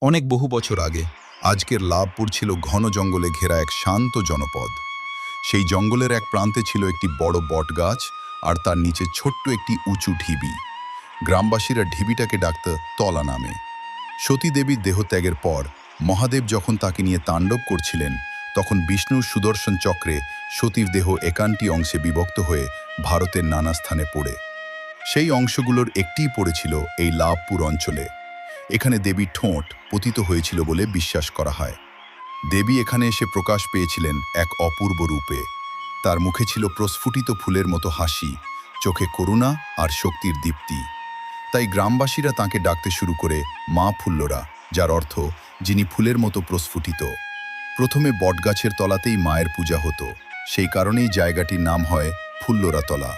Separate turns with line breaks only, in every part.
অনেক বহু বছর আগে আজকের লাভপুর ছিল ঘন জঙ্গলে ঘেরা এক শান্ত জনপদ। সেই জঙ্গলের এক প্রান্তে ছিল একটি বড় বটগাছ, আর তার নিচে ছোট্ট একটি উঁচু ঢিবি। গ্রামবাসীরা ঢিবিটাকে ডাকত তলা নামে। সতী দেবীর দেহত্যাগের পর মহাদেব যখন তাকে নিয়ে তাণ্ডব করছিলেন, তখন বিষ্ণুর সুদর্শন চক্রে সতীর দেহ একান্নটি অংশে বিভক্ত হয়ে ভারতের নানা স্থানে পড়ে। সেই অংশগুলোর একটিই পড়েছিল এই লাভপুর অঞ্চলে। এখানে দেবীর ঠোঁট পতিত হয়েছিল বলে বিশ্বাস করা হয়। দেবী এখানে এসে প্রকাশ পেয়েছিলেন এক অপূর্ব রূপে। তার মুখে ছিল প্রস্ফুটিত ফুলের মতো হাসি, চোখে করুণা আর শক্তির দীপ্তি। তাই গ্রামবাসীরা তাকে ডাকতে শুরু করে মা ফুল্লরা, যার অর্থ যিনি ফুলের মতো প্রস্ফুটিত। প্রথমে বটগাছের তলাতেই মায়ের পূজা হতো, সেই কারণেই জায়গাটির নাম হয় ফুল্লরা তলা।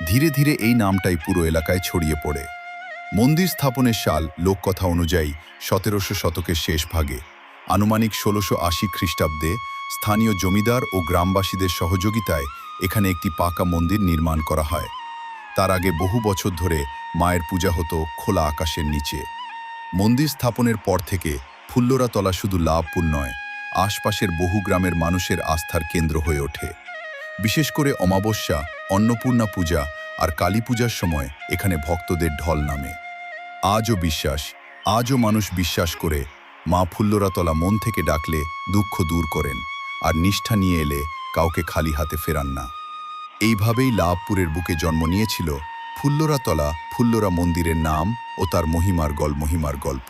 ধীরে ধীরে এই নামটাই পুরো এলাকায় ছড়িয়ে পড়ে। মন্দির স্থাপনের সাল লোককথা অনুযায়ী ১৭০০ শতকের শেষ ভাগে, আনুমানিক ১৬৮০ খ্রিস্টাব্দে স্থানীয় জমিদার ও গ্রামবাসীদের সহযোগিতায় এখানে একটি পাকা মন্দির নির্মাণ করা হয়। তার আগে বহু বছর ধরে মায়ের পূজা হতো খোলা আকাশের নিচে। মন্দির স্থাপনের পর থেকে ফুল্লরা তলা শুধু লাভপুর নয়, আশপাশের বহু গ্রামের মানুষের আস্থার কেন্দ্র হয়ে ওঠে। বিশেষ করে অমাবস্যা, অন্নপূর্ণা পূজা আর কালী পূজার সময় এখানে ভক্তদের ঢল নামে। আজও মানুষ বিশ্বাস করে মা ফুল্লরাতলা মন থেকে ডাকলে দুঃখ দূর করেন, আর নিষ্ঠা নিয়ে এলে কাউকে খালি হাতে ফেরান না। এইভাবেই লাভপুরের বুকে জন্ম নিয়েছিল ফুল্লরাতলা ফুল্লরা মন্দিরের নাম ও তার মহিমার গল্প।